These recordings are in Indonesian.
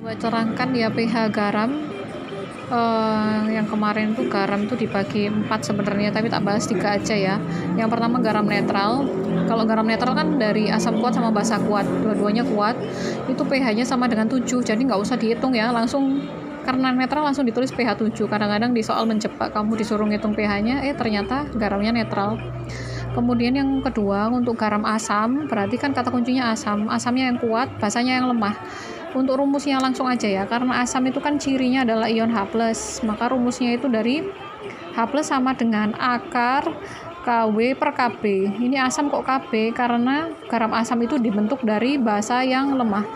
Buat terangkan ya pH garam, yang kemarin tuh garam tuh dibagi 4 sebenarnya, tapi tak bahas 3 aja ya. Yang pertama garam netral. Kalau garam netral kan dari asam kuat sama basa kuat, dua-duanya kuat. Itu pH-nya sama dengan 7, jadi nggak usah dihitung ya, langsung karena netral langsung ditulis pH 7. Kadang-kadang di soal menjebak, kamu disuruh ngitung pH-nya, ternyata garamnya netral. Kemudian yang kedua, untuk garam asam, berarti kan kata kuncinya asam. Asamnya yang kuat, basanya yang lemah. Untuk rumusnya langsung aja ya, karena asam itu kan cirinya adalah ion H+, maka rumusnya itu dari H+ sama dengan akar KW per KB. Ini asam kok KB, karena garam asam itu dibentuk dari basa yang lemah.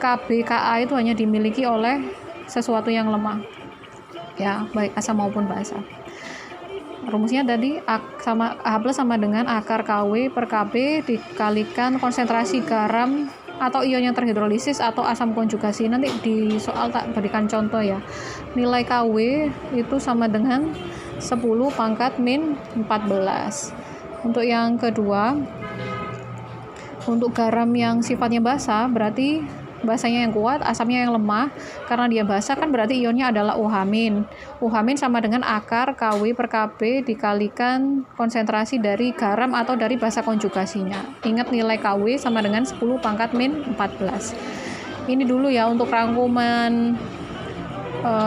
KB, Ka itu hanya dimiliki oleh sesuatu yang lemah. Ya, baik asam maupun basa. Rumusnya tadi H+ sama dengan akar KW per KB dikalikan konsentrasi garam atau ion yang terhidrolisis atau asam konjugasi. Nanti di soal tak berikan contoh ya. Nilai KW itu sama dengan 10 pangkat min 14. Untuk yang kedua, untuk garam yang sifatnya basa, berarti basanya yang kuat, asamnya yang lemah. Karena dia basa kan berarti ionnya adalah OH-. OH- sama dengan akar KW per KB dikalikan konsentrasi dari garam atau dari basa konjugasinya. Ingat nilai KW sama dengan 10 pangkat min 14. Ini dulu ya untuk rangkuman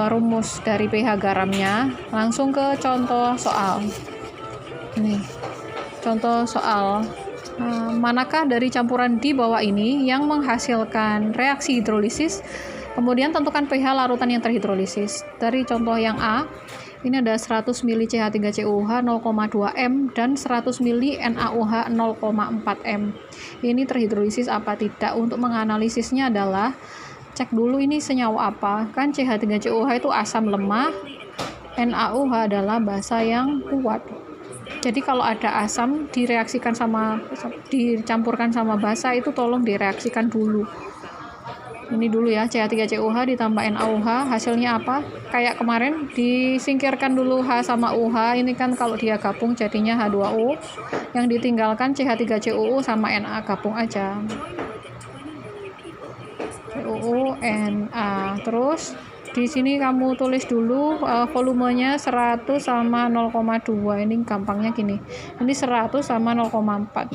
rumus dari pH garamnya. Langsung ke contoh soal. Nih, contoh soal. Manakah dari campuran di bawah ini yang menghasilkan reaksi hidrolisis? Kemudian tentukan pH larutan yang terhidrolisis. Dari contoh yang A, ini ada 100 ml CH3COOH 0,2 M dan 100 ml NaOH 0,4 M. Ini terhidrolisis apa tidak? Untuk menganalisisnya adalah cek dulu ini senyawa apa. Kan CH3COOH itu asam lemah, NaOH adalah basa yang kuat. Jadi kalau ada asam dicampurkan sama basa itu tolong direaksikan dulu. Ini dulu ya, CH3COOH ditambah NaOH, hasilnya apa? Kayak kemarin disingkirkan dulu H sama OH, ini kan kalau dia gabung jadinya H2O. Yang ditinggalkan CH3COO sama Na, gabung aja. COO Na. Terus di sini kamu tulis dulu volumenya 100 sama 0,2. Ini gampangnya gini. Ini 100 sama 0,4.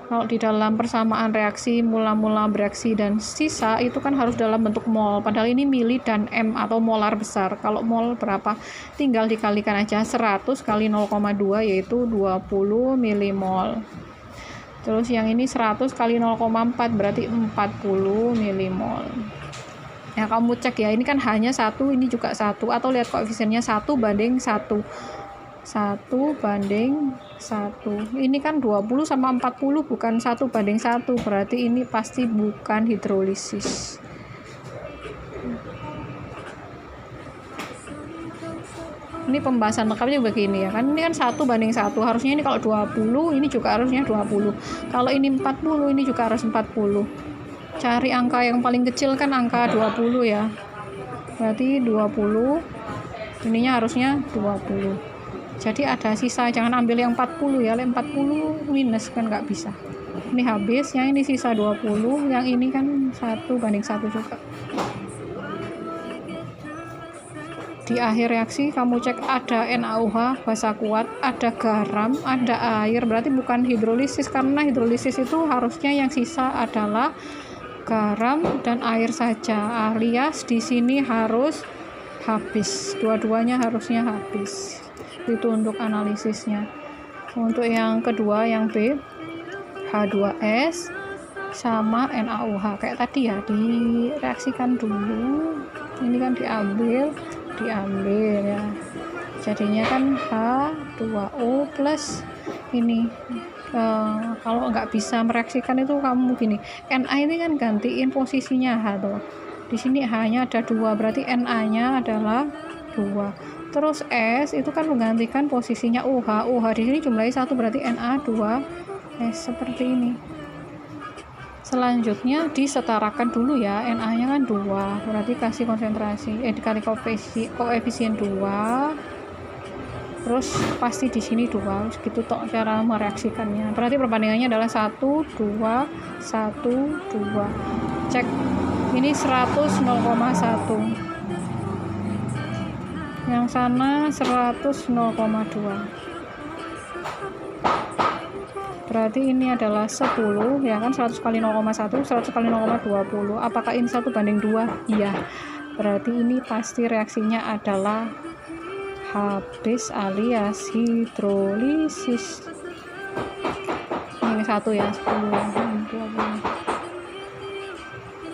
Kalau di dalam persamaan reaksi mula-mula bereaksi dan sisa itu kan harus dalam bentuk mol. Padahal ini mili dan M atau molar besar. Kalau mol berapa? Tinggal dikalikan aja 100 kali 0,2 yaitu 20 milimol. Terus yang ini 100 kali 0,4 berarti 40 milimol. Ya, kamu cek ya, ini kan hanya 1, ini juga 1, atau lihat koefisiennya 1 banding 1. 1 banding 1. Ini kan 20 sama 40, bukan 1 banding 1, berarti ini pasti bukan hidrolisis. Ini pembahasan lengkapnya begini ya kan, ini kan 1 banding 1, harusnya ini kalau 20, ini juga harusnya 20. Kalau ini 40, ini juga harus 40. Cari angka yang paling kecil kan angka 20 ya. Berarti 20. Ininya harusnya 20. Jadi ada sisa, jangan ambil yang 40 ya. 40 minus kan nggak bisa. Ini habis, yang ini sisa 20, yang ini kan 1 banding 1 juga. Di akhir reaksi kamu cek ada NaOH basa kuat, ada garam, ada air, berarti bukan hidrolisis, karena hidrolisis itu harusnya yang sisa adalah garam dan air saja, alias di sini harus habis, dua-duanya harusnya habis. Itu untuk analisisnya. Untuk yang kedua, yang B, H2S sama NaOH kayak tadi ya, direaksikan dulu. Ini kan diambil ya, jadinya kan H2O plus ini. Kalau nggak bisa mereaksikan itu kamu gini, Na ini kan gantiin posisinya H tuh. Di sini H-nya ada 2, berarti Na-nya adalah 2. Terus S itu kan menggantikan posisinya OH. OH di sini jumlahnya 1, berarti Na2S seperti ini. Selanjutnya disetarakan dulu ya, Na-nya kan 2, berarti kasih konsentrasi dikali koefisien 2. Terus pasti di sini 2, segitu tok cara mereaksikannya. Berarti perbandingannya adalah 1 2 1 2. cek ini 100 0,1, yang sana 100 0,2, berarti ini adalah 10 ya kan, 100 kali 0,1 100 kali 0,20. Apakah ini 1:2? Iya, berarti ini pasti reaksinya adalah habis alias hidrolisis. Ini 1 ya, 10 ya, 20.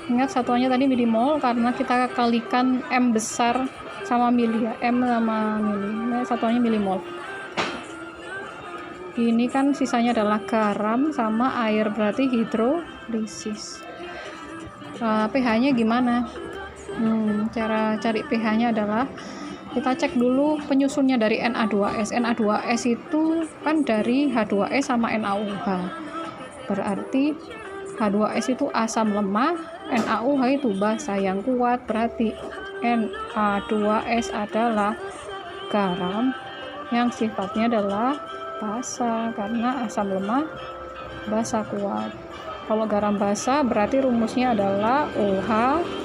Ingat satuannya tadi milimol karena kita kalikan M besar sama mili ya, M sama mili. Nah, satuannya milimol. Ini kan sisanya adalah garam sama air, berarti hidrolisis. pH-nya gimana? Cara cari pH-nya adalah kita cek dulu penyusunnya dari Na2S. Na2S itu kan dari H2S sama NaOH. Berarti H2S itu asam lemah, NaOH itu basa yang kuat, berarti Na2S adalah garam yang sifatnya adalah basa karena asam lemah basa kuat. Kalau garam basa berarti rumusnya adalah OH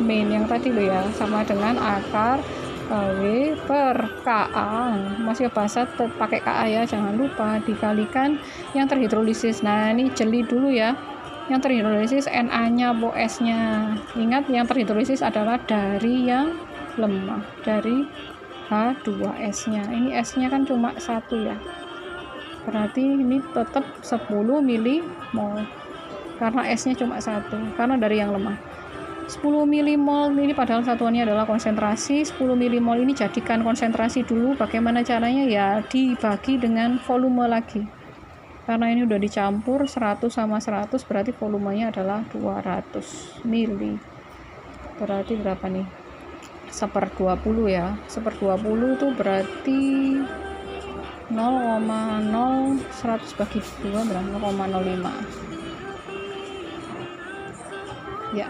min yang tadi lo ya, sama dengan akar W per Ka. Masih basa pakai Ka ya, jangan lupa dikalikan yang terhidrolisis. Nah ini jeli dulu ya, yang terhidrolisis Na-nya atau S-nya. Ingat yang terhidrolisis adalah dari yang lemah, dari H2S-nya. Ini S-nya kan cuma 1 ya, berarti ini tetap 10 milimol karena S-nya cuma 1, karena dari yang lemah. 10 milimol ini padahal satuannya adalah konsentrasi. 10 milimol ini jadikan konsentrasi dulu. Bagaimana caranya? Ya dibagi dengan volume lagi, karena ini udah dicampur 100 sama 100, berarti volumenya adalah 200 mili. Berarti berapa nih? 1/20 ya. 1/20 itu berarti 0,0 100 bagi 2 berapa? 0,05 ya.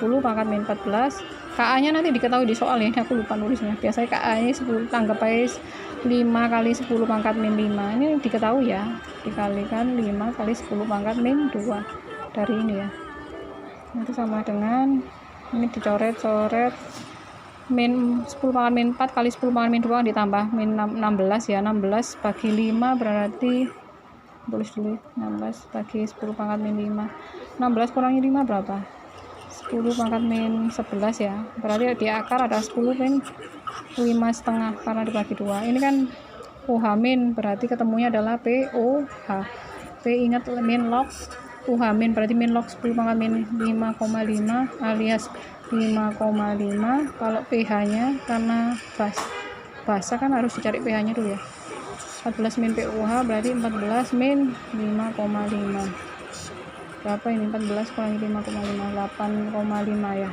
10 pangkat min 14. Ka nya nanti diketahui di soal ya, ini aku lupa nulisnya. Biasanya Ka nya 10, tanggap aja 5 kali 10 pangkat min 5, ini diketahui ya, dikalikan 5 kali 10 pangkat min 2 dari ini ya, itu sama dengan ini dicoret-coret min 10 pangkat min 4 kali 10 pangkat min 2 ditambah min 16 ya, 16 bagi 5 berarti tulis dulu 16 bagi 10 pangkat min 5, 16 kurangi 5 berapa? 10 pangkat min 11 ya, berarti di akar ada 10 min 5,5 karena dibagi 2. Ini kan OH min, berarti ketemunya adalah POH. P ingat min log OH min, berarti min log 10 pangkat min 5,5 alias 5,5. Kalau pH nya karena basa kan harus dicari pH nya dulu ya, 14 min POH berarti 14 min 5,5. berapa ini? 14 kurangi 5,5, 8,5 ya.